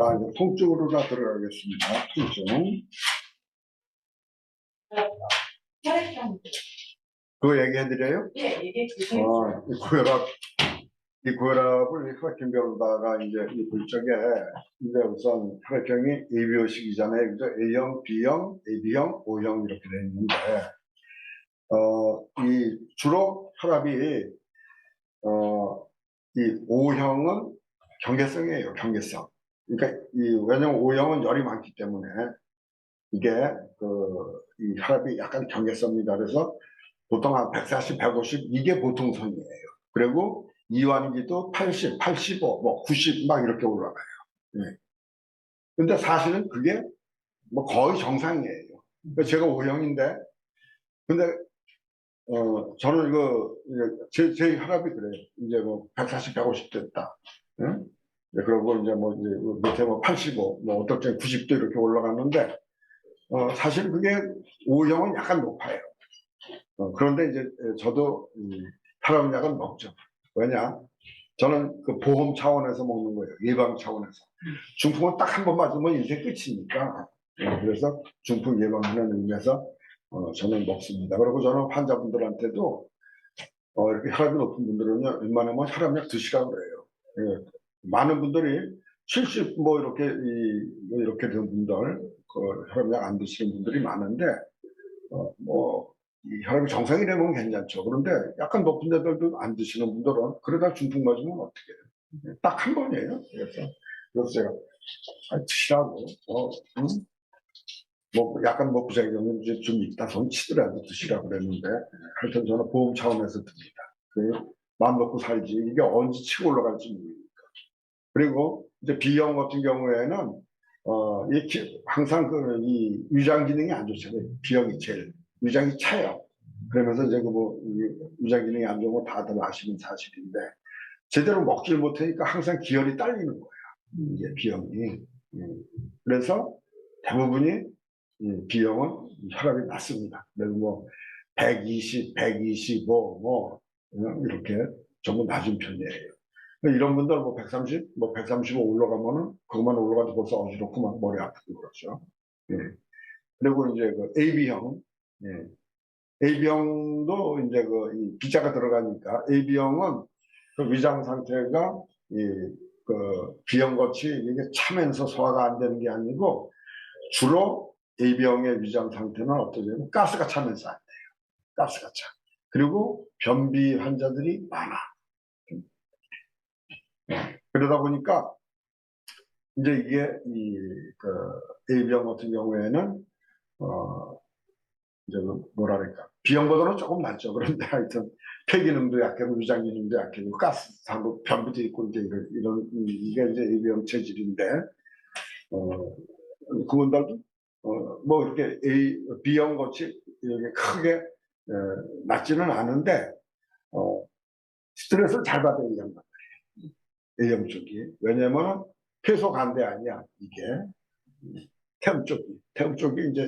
자, 이제 통증으로 다 들어가겠습니다. 통증. 그거 얘기해드려요? 예, 얘기해주세요. 이 고혈압을 혈액형별로다가 이제 이 불적에 이제 우선 혈액형이 ABO식이잖아요. 그죠? A형, B형, AB형, O형 이렇게 되어 있는데, 이 주로 혈압이, 이 O형은 경계성이에요. 경계성. 그러니까 왜냐면 O형은 열이 많기 때문에 이게 이 혈압이 약간 경계성입니다. 그래서 보통 한 140, 150 이게 보통 선이에요. 그리고 이완기도 80, 85, 뭐 90 막 이렇게 올라가요. 네. 근데 사실은 그게 뭐 거의 정상이에요. 제가 O형인데, 근데 저는 제 혈압이 그래요. 이제 뭐 140, 150 됐다. 응? 그러고 이제 뭐 이제 밑에 뭐 85, 뭐 어떨 때 90도 이렇게 올라갔는데, 사실 그게 O형은 약간 높아요. 그런데 이제 저도 혈압약은 먹죠. 왜냐? 저는 그 보험 차원에서 먹는 거예요. 예방 차원에서. 중풍은 딱 한 번 맞으면 인생 끝이니까. 그래서 중풍 예방하는 의미에서 저는 먹습니다. 그리고 저는 환자분들한테도 이렇게 혈압이 높은 분들은요, 웬만하면 혈압약 드시라고 그래요. 예. 많은 분들이 70 뭐 이렇게 된 분들, 혈압약 안 드시는 분들이 많은데, 이 혈압이 정상이 되면 괜찮죠. 그런데 약간 높은 데들도 안 드시는 분들은 그러다 중풍 맞으면 어떻게 해요? 딱 한 번이에요. 그래서 제가 드시라고 응? 뭐 약간 뭐 부작용이 좀 있다 손 치더라도 드시라고 그랬는데 하여튼 저는 보험 차원에서 듭니다. 마음 먹고 살지 이게 언제 치고 올라갈지 모르니까. 그리고 이제 B형 같은 경우에는 항상 이 위장 기능이 안 좋잖아요. B형이 제일 위장이 차요. 그러면서 이제 위장 기능이 안 좋은 거 다들 아시는 사실인데 제대로 먹질 못하니까 항상 기혈이 딸리는 거야. 이게 B형이. 그래서 대부분이 B형은 혈압이 낮습니다. 그리고 뭐 120, 125 이렇게 전부 낮은 편이에요. 이런 분들 뭐 130, 뭐 135 올라가면은 그것만 올라가도 벌써 어지럽고 막 머리 아프고 그렇죠. 예. 그리고 이제 AB형, 예. AB형도 이제 이 B자가 들어가니까 AB형은 그 위장 상태가 B형 같이 이게 차면서 소화가 안 되는 게 아니고 주로 AB형의 위장 상태는 어떠냐면 가스가 차면서 안 돼요. 가스가 차. 그리고 변비 환자들이 많아. 그러다 보니까 이제 이게 A병 같은 경우에는 이제 뭐랄까 B형보다는 조금 낫죠. 그런데 하여튼 폐기능도 약하고 위장 기능도 약하고 가스 산업 변비도 있고 이제 이게 이제 A병 체질인데 그분들도 뭐 이렇게 B형 같이 이렇게 크게 낫지는 않은데 스트레스를 잘 받는 양반 A형 쪽이. 왜냐면 폐소간대 아니야 이게. 태음 쪽이 이제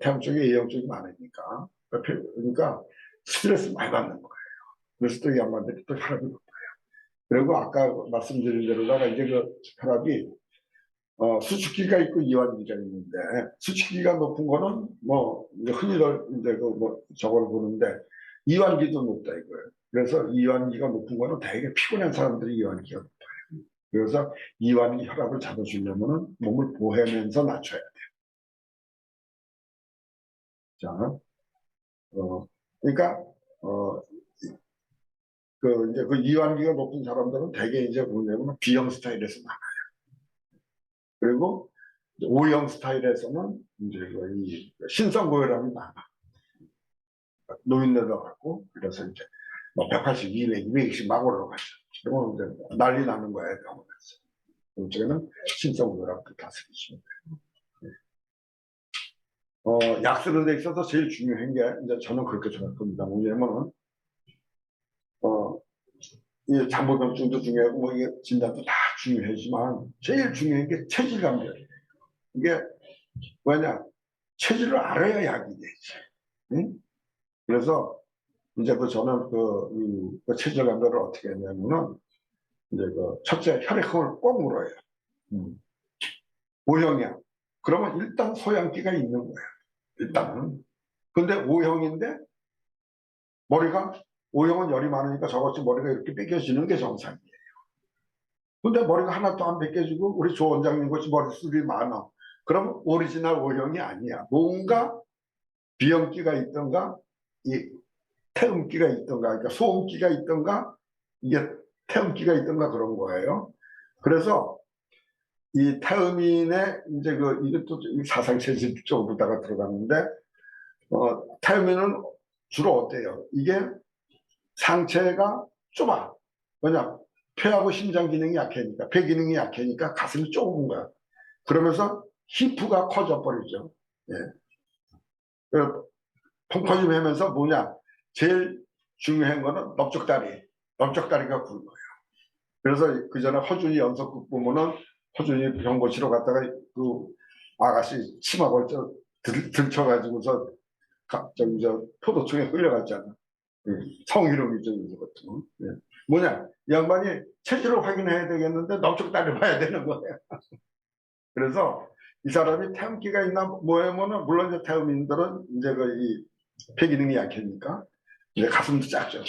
태음 쪽이 A형 쪽이 많으니까 그러니까 스트레스 많이 받는 거예요. 그래서 또 이 양반들이 또 혈압이 높아요. 그리고 아까 말씀드린 대로다가 이제 혈압이 수축기가 있고 이완기가 있는데 수축기가 높은 거는 뭐 흔히들 이제 저걸 보는데 이완기도 높다 이거예요. 그래서 이완기가 높은 거는 되게 피곤한 사람들이 이완기가 높아요. 그래서 이완기 혈압을 잡아주려면 몸을 보헤면서 낮춰야 돼요. 자, 그러니까 이제 이완기가 높은 사람들은 대개 이제 보면 B형 스타일에서 많아요. 그리고 O형 스타일에서는 이제 이 신성고혈압이 많아. 노인네도 갖고 그래서 이제 뭐 180, 200, 220 막 올라가죠. 그러면 이제 난리 나는 거예요 병원에서. 이쪽에는 신성고혈압도 다스리시면 돼요. 약 쓰는 데 있어서 제일 중요한 게 이제 저는 그렇게 생각합니다. 뭐냐면은 이 장보병증도 중요하고 뭐 이게 진단도 다 중요하지만 제일 중요한 게 체질 감별이에요. 이게 왜냐 체질을 알아야 약이 되지. 응? 그래서 이제 저는 체질 감별을 어떻게 했냐면은 이제 첫째 혈액형을 꼭 물어요. O형이야. 그러면 일단 소양기가 있는 거야. 일단은. 근데 O형인데 머리가 O형은 열이 많으니까 저것이 머리가 이렇게 뺏겨지는 게 정상이에요. 근데 머리가 하나도 안 뺏겨지고 우리 조 원장님 같이 머리숱이 많아. 그럼 오리지널 O형이 아니야. 뭔가 비형기가 있던가 이 태음기가 있던가 그러니까 소음기가 있던가 이게 태음기가 있던가 그런 거예요. 그래서 이 태음인의 이제 이것도 사상체질 쪽으로다가 들어갔는데 태음인은 주로 어때요? 이게 상체가 좁아. 왜냐? 폐하고 심장 기능이 약해니까, 폐 기능이 약해니까 가슴이 좁은 거야. 그러면서 히프가 커져 버리죠. 예. 펑퍼짐 하면서 뭐냐? 제일 중요한 거는 넓적다리. 넓적다리가 굵어요. 그래서 그 전에 허준이 연속극 보면은 허준이 병고치러 갔다가 그 아가씨 치마 걸쳐 들쳐가지고서 저기 포도청에 끌려갔잖아. 성희롱이죠, 이것도. 뭐냐? 이 양반이 체질을 확인해야 되겠는데 넓적다리 봐야 되는 거예요. 그래서 이 사람이 태음기가 있나 뭐냐면은 물론 이제 태음인들은 이제 이 폐기능이 약하니까 이제 가슴도 작죠.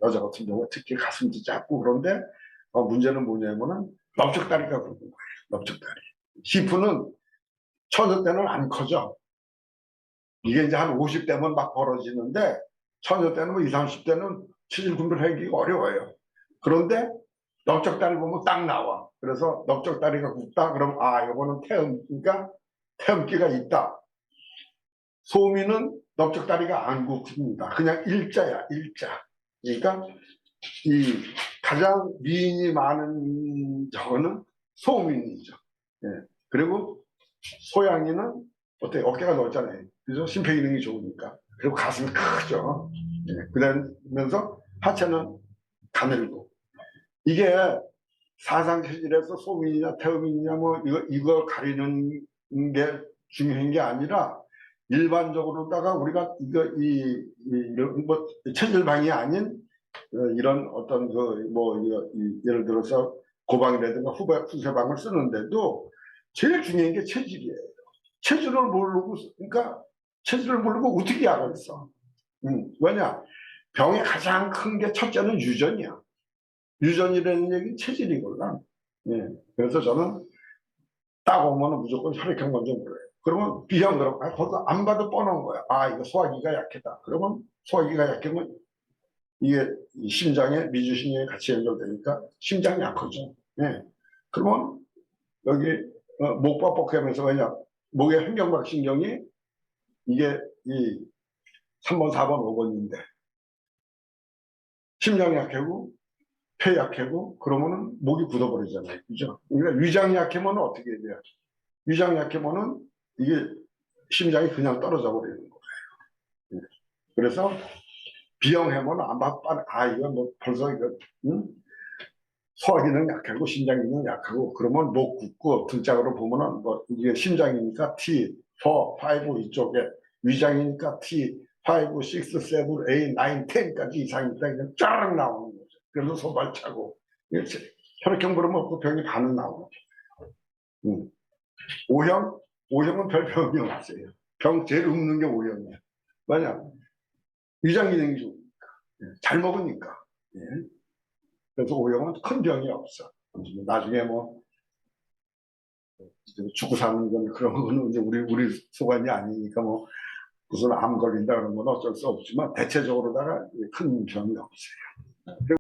여자 같은 경우 특히 가슴도 작고 그런데 문제는 뭐냐면은 넓적다리가 굵은 거예요. 넓적다리. 히프는 처녀 때는 안 커져. 이게 이제 한 50대면 막 벌어지는데 처녀 때는 뭐 20, 30대는 체질 분별하기가 어려워요. 그런데 넓적다리 보면 딱 나와. 그래서 넓적다리가 굵다 그럼 이거는 태음기가 있다. 소미는 넓적다리가 안 굵습니다. 그냥 일자야, 일자. 그러니까 이 가장 미인이 많은 저거는 소민이죠. 예. 그리고 소양이는 어때요? 어깨가 넓잖아요. 그래서 심폐 기능이 좋으니까. 그리고 가슴이 크죠. 예. 그러면서 하체는 가늘고. 이게 사상체질에서 소민이냐 태음인이냐 뭐 이걸 가리는 게 중요한 게 아니라 일반적으로다가 우리가 이런 뭐 체질방이 아닌 이런 어떤 예를 들어서 고방이라든가 후세방을 쓰는데도 제일 중요한 게 체질이에요. 체질을 모르고 그러니까 체질을 모르고 어떻게 약을 써? 왜냐? 병의 가장 큰 게 첫째는 유전이야. 유전이라는 얘기는 체질이거든. 예. 그래서 저는 딱 오면 무조건 혈액형 먼저 물어요. 그러면 B형 그럼 거기서 안 봐도 뻔한 거야. 이거 소화기가 약하다. 그러면 소화기가 약하면 이게 심장에 미주신경이 같이 연결되니까 심장이 약하죠. 예. 그러면 여기 목박복하면서 왜냐 목의 횡격막 신경이 이게 이 3번, 4번, 5번인데 심장이 약하고 폐 약하고 그러면은 목이 굳어버리잖아요. 그죠? 그러니까 위장이 약하면 어떻게 돼요? 위장이 약하면은 이게 심장이 그냥 떨어져 버리는 거예요. 예. 그래서 비형해면 이거 뭐 벌써 이거 소화기능 약하고 심장기능 약하고 그러면 목 굳고 등짝으로 보면은 뭐 이게 심장이니까 T, 4, 5 이쪽에 위장이니까 T, 5, 6, 7, 8, 9, 10까지 이상이 있다 그냥 쫙 나오는 거죠. 그래서 소발차고 혈액형 그러면 그 병이 반은 나오는 거죠. O형은 별 병이 없어요. 병 제일 없는 게 O형이야. 왜냐? 위장 기능이 좋으니까. 잘 먹으니까. 예. 그래서 O형은 큰 병이 없어. 나중에 뭐 죽고 사는 건 그런 거는 이제 우리 소관이 아니니까 뭐 무슨 암 걸린다 그런 건 어쩔 수 없지만 대체적으로다가 큰 병이 없어요.